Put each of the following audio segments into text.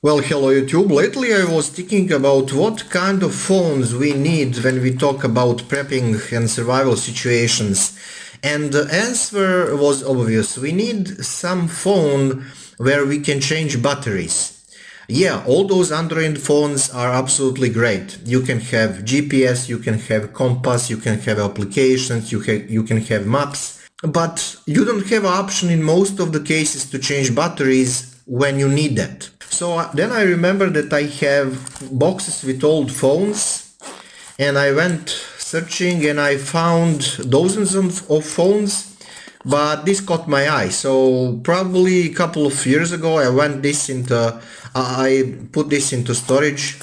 Well, hello YouTube. Lately I was thinking about what kind of phones we need when we talk about prepping and survival situations. And the answer was obvious. We need some phone where we can change batteries. Yeah, all those Android phones are absolutely great. You can have GPS, you can have compass, you can have applications, you can have maps. But you don't have an option in most of the cases to change batteries when you need that. So then I remember that I have boxes with old phones and I went searching and I found dozens of phones, but this caught my eye. So probably a couple of years ago I put this into storage,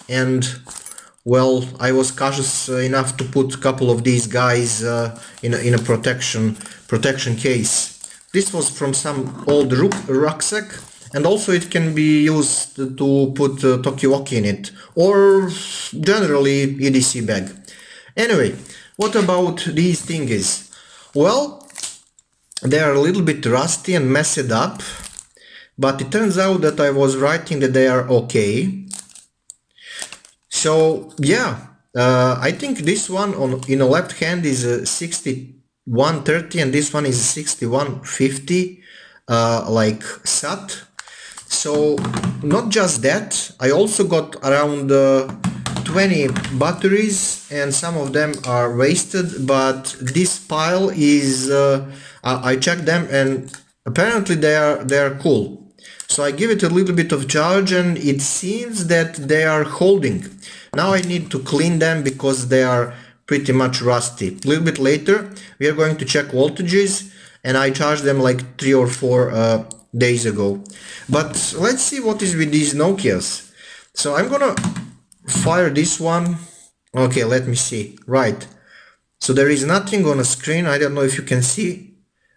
and well, I was cautious enough to put a couple of these guys in a protection case. This was from some old rucksack, and also it can be used to put Tokiwoki in it, or generally EDC bag. Anyway, what about these thingies? Well, they are a little bit rusty and messed up, but it turns out that I was writing that they are okay. So yeah, I think this one in the left hand is a 6130 and this one is a 6150 like SAT. So not just that, I also got around 20 batteries and some of them are wasted, but this pile is I checked them and apparently they are cool. So I give it a little bit of charge and it seems that they are holding. Now I need to clean them because they are pretty much rusty. A little bit later we are going to check voltages, and I charged them like 3 or 4 days ago. But let's see what is with these Nokias. So I'm gonna fire this one. Okay, let me see. Right. So there is nothing on the screen. I don't know if you can see,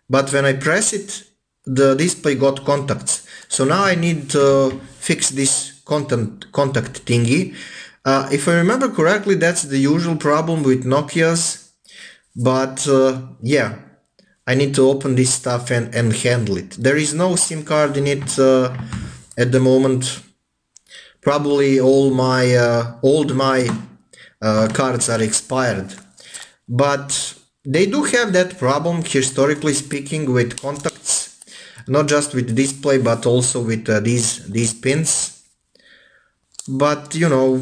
but when I press it, the display got contacts. So now I need to fix this contact thingy. If I remember correctly, that's the usual problem with Nokias, but yeah, I need to open this stuff and handle it. There is no SIM card in it at the moment. Probably all my cards are expired, but they do have that problem, historically speaking, with contacts. Not just with the display, but also with these pins. But you know,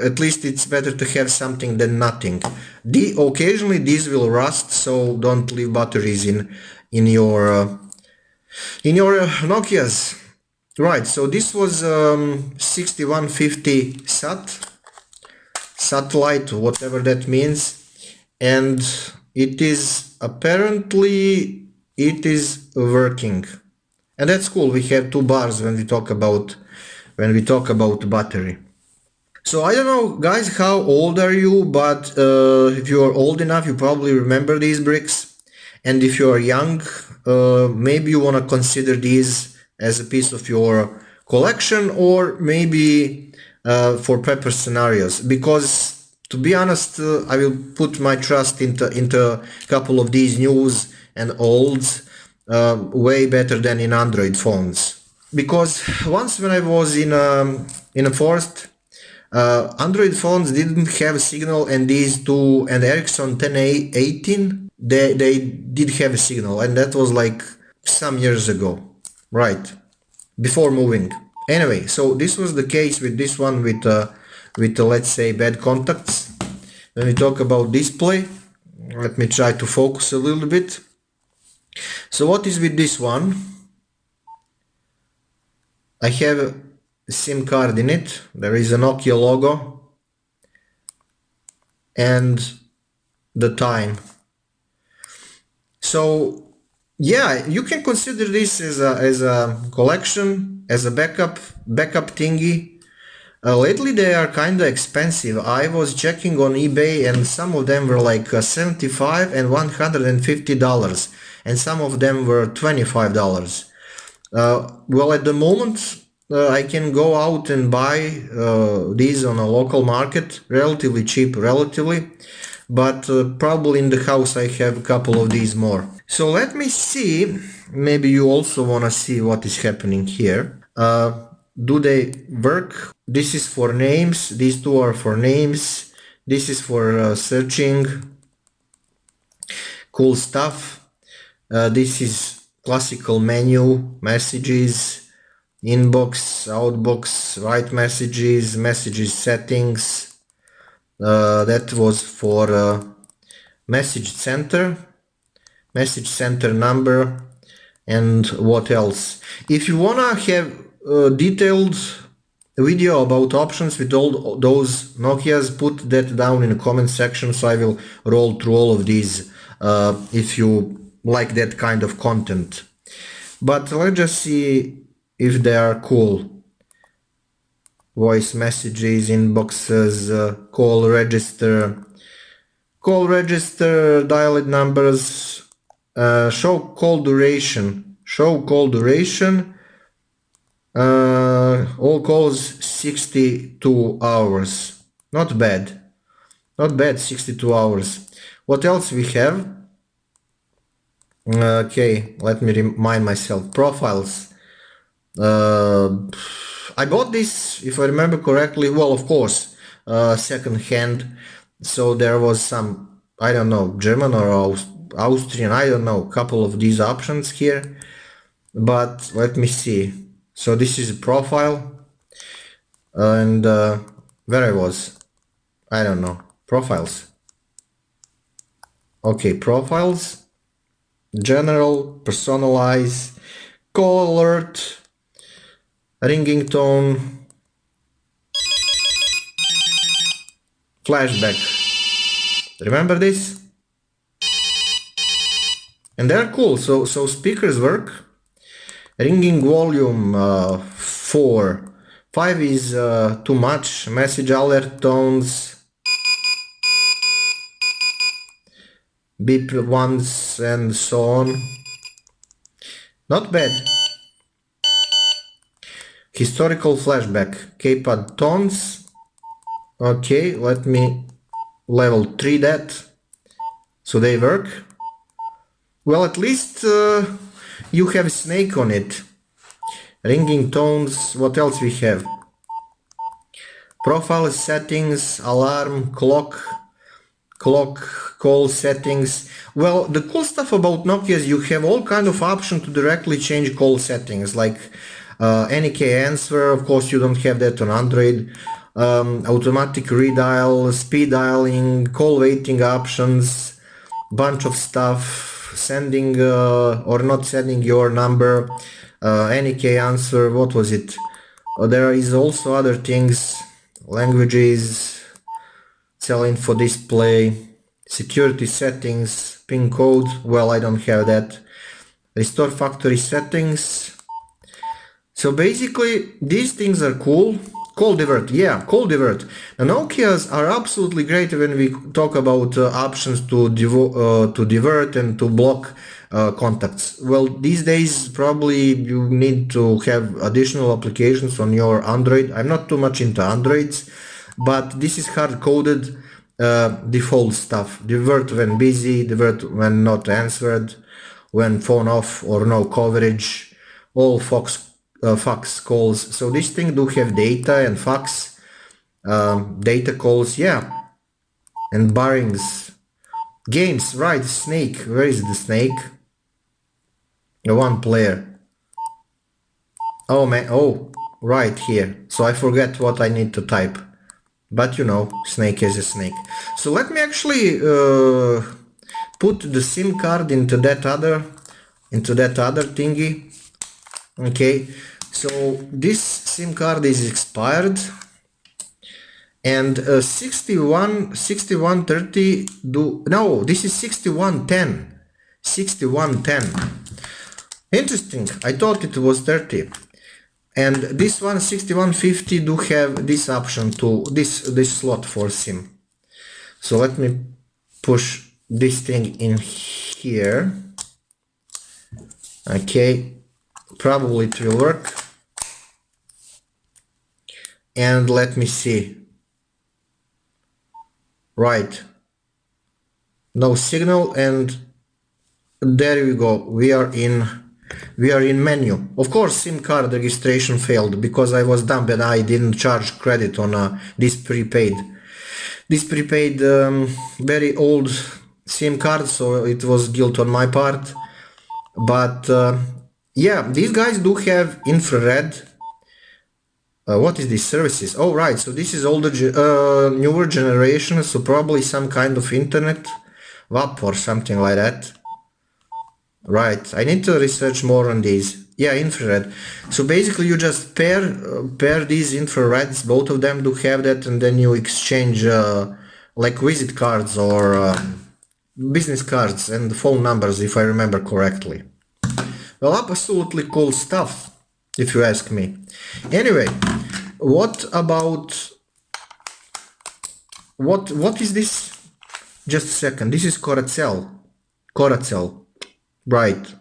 at least it's better to have something than nothing. Occasionally these will rust, so don't leave batteries in your Nokias. Right. So this was 6150 satellite, whatever that means, and it is apparently working, and that's cool. We have 2 bars when we talk about battery. So I don't know, guys, how old are you, but if you are old enough, you probably remember these bricks, and if you are young, maybe you want to consider these as a piece of your collection, or maybe for prepper scenarios, because to be honest, I will put my trust into a couple of these news and olds way better than in Android phones. Because once when I was in a forest, Android phones didn't have a signal, and these two and Ericsson 1018 they did have a signal, and that was like some years ago, right before moving. Anyway, so this was the case with this one with let's say bad contacts. When we talk about display, let me try to focus a little bit. So what is with this one? I have a SIM card in it. There is a Nokia logo and the time. So yeah, you can consider this as a collection, as a backup thingy. Lately they are kind of expensive. I was checking on eBay and some of them were like $75 and $150, and some of them were $25. Well, at the moment I can go out and buy these on a local market, relatively cheap, but probably in the house I have a couple of these more. So let me see, maybe you also want to see what is happening here. do they work? This is for names, these two are for names, this is for searching, cool stuff. This is classical menu, messages, inbox, outbox, write messages, messages settings. That was for message center number, and what else. If you wanna have a detailed video about options with all those Nokias, put that down in the comment section, so I will roll through all of these if you like that kind of content. But let's just see if they are cool. Voice messages, inboxes, call register, dialed numbers, show call duration, all calls 62 hours. Not bad, 62 hours. What else we have? Okay, let me remind myself. Profiles. I bought this, if I remember correctly, well, of course, second hand. So there was some, I don't know, German or Austrian, I don't know, couple of these options here. But let me see. So this is a profile, and where I was, I don't know, profiles. Okay, profiles, general, personalize, call alert, ringing tone, flashback. Remember this? And they're cool. So speakers work. Ringing volume 4. 5 is too much. Message alert tones, beep ones, and so on. Not bad. Historical flashback, keypad tones. Okay, let me level 3 that, so they work. Well, at least you have snake on it. Ringing tones, what else we have? Profile settings, alarm, clock, call settings. Well, the cool stuff about Nokia is you have all kind of option to directly change call settings, like NK answer. Of course, you don't have that on Android. Automatic redial, speed dialing, call waiting options, bunch of stuff, sending or not sending your number, NK answer, what was it? There is also other things, languages, cell info display, security settings, pin code, well, I don't have that, restore factory settings. So basically these things are cool. Call divert, yeah, call divert. The Nokias are absolutely great when we talk about options to divert and to block contacts. Well, these days probably you need to have additional applications on your Android. I'm not too much into Androids, but this is hard-coded default stuff. Divert when busy, divert when not answered, when phone off or no coverage, all fax calls. So this thing do have data and fax, data calls, yeah, and barrings. Games, right, snake, where is the snake? The one player. Oh man, oh, right here. So I forget what I need to type. But you know, snake is a snake. So let me actually put the SIM card into that other thingy. Okay, so this SIM card is expired, and 6130 no, this is 6110. Interesting, I thought it was 30. And this one 6150 do have this option to this slot for SIM. So let me push this thing in here. Okay, probably it will work. And let me see. Right, no signal, and there we go, we are in We are in menu. Of course, SIM card registration failed because I was dumb and I didn't charge credit on this prepaid. This prepaid very old SIM card, so it was guilt on my part. But yeah, these guys do have infrared. What is these services? Oh right, so this is older, newer generation, so probably some kind of internet WAP or something like that. Right, I need to research more on these. Yeah, infrared. So basically you just pair these infrareds, both of them do have that, and then you exchange like visit cards or business cards and phone numbers, if I remember correctly. Well, absolutely cool stuff, if you ask me. Anyway, what about what is this? Just a second. This is Coracell. Right.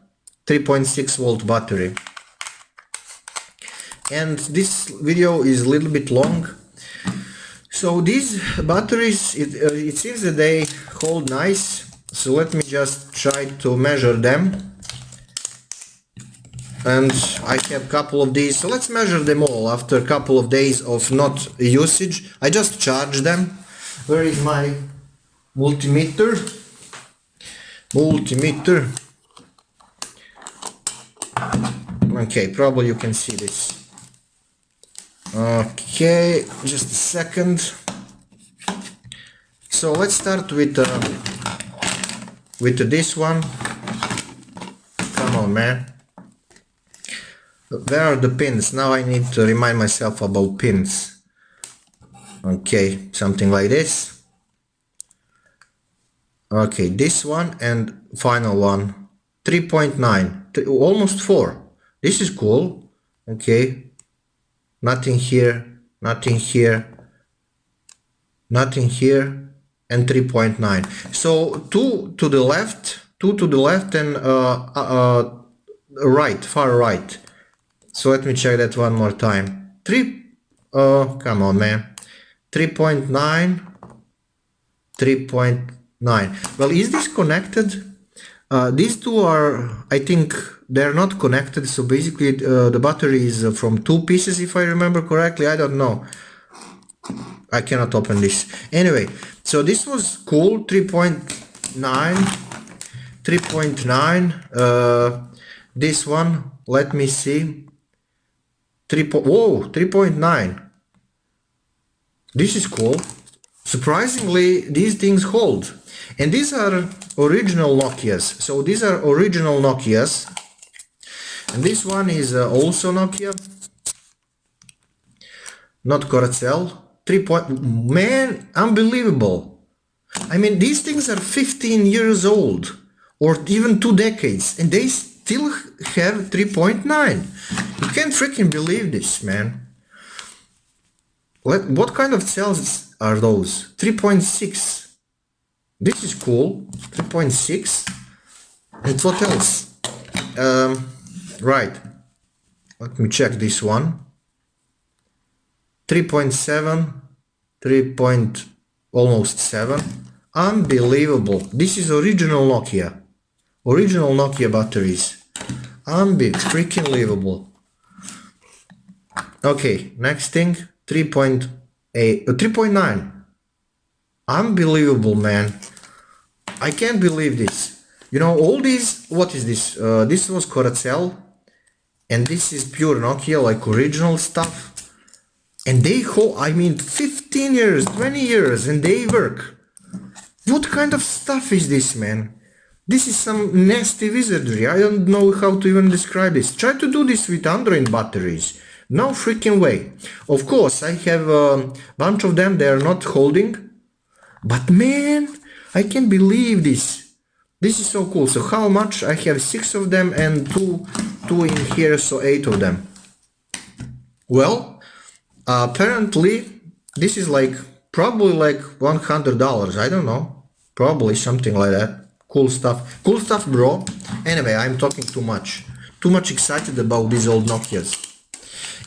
3.6 volt battery. And this video is a little bit long. So these batteries, it seems that they hold nice. So let me just try to measure them. And I have a couple of these, so let's measure them all after a couple of days of not usage. I just charged them. Where is my multimeter? Okay, probably you can see this. Okay, just a second. So let's start with this one. Come on, man. Where are the pins? Now I need to remind myself about pins. Okay, something like this. Okay, this one and final one. 3.9, almost 4. This is cool. Okay. Nothing here, nothing here, nothing here, and 3.9. So 2 to the left and right, far right. So let me check that one more time. Come on, man. 3.9, 3.9. Well, is this connected? These two are, I think, they're not connected. So basically, the battery is from 2 pieces, if I remember correctly. I don't know. I cannot open this. Anyway, so this was cool. 3.9, 3.9. This one, let me see. 3.9. This is cool. Surprisingly, these things hold. And these are original Nokias. So these are original Nokias. And this one is also Nokia. Not Coracell. Man, unbelievable. I mean, these things are 15 years old. Or even 2 decades. And they still have 3.9. You can't freaking believe this, man. What kind of cells are those? 3.6. This is cool. 3.6. And what else? Right. Let me check this one. 3.7. 3. Almost 7. Unbelievable. This is original Nokia. Original Nokia batteries. Freaking believable. Okay, next thing. 3.8, 3.9. Unbelievable, man. I can't believe this. You know, all these, what is this? This was Coracell, and this is pure Nokia, like original stuff. And they hold, I mean, 15 years, 20 years, and they work. What kind of stuff is this, man? This is some nasty wizardry. I don't know how to even describe this. Try to do this with Android batteries. No freaking way. Of course, I have a bunch of them. They are not holding. But man, I can't believe this. This is so cool. So how much? I have 6 of them and two in here, so 8 of them. Well, apparently this is like probably like $100. I don't know. Probably something like that. Cool stuff. Cool stuff, bro. Anyway, I'm talking too much. Too much excited about these old Nokias.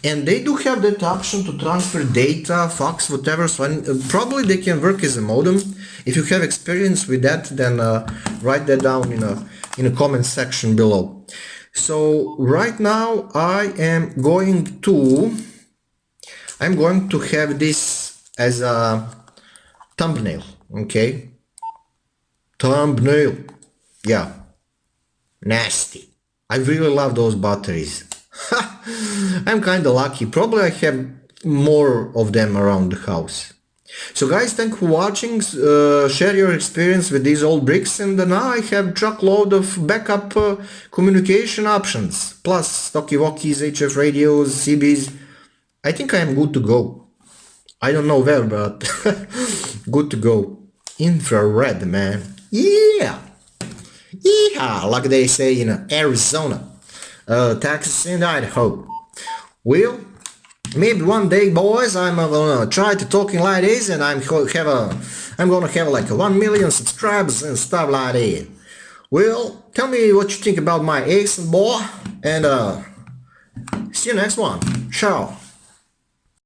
And they do have that option to transfer data, fax, whatever, so probably they can work as a modem. If you have experience with that, then write that down in a comment section below. So right now I'm going to have this as a thumbnail. Okay, thumbnail. Yeah, nasty. I really love those batteries. I'm kinda lucky. Probably I have more of them around the house. So guys, thank you for watching. Share your experience with these old bricks, and now I have truckload of backup communication options, plus talkie-walkies, HF radios, CBs. I think I am good to go. I don't know where, but good to go. Infrared, man. Yeah! Yeehaw, like they say in Arizona, Texas, and Idaho. Well, maybe one day, boys, I'm gonna try to talking like this, and I'm gonna have like 1 million subscribers and stuff like that. Well, tell me what you think about my accent, boy, and see you next one. Ciao.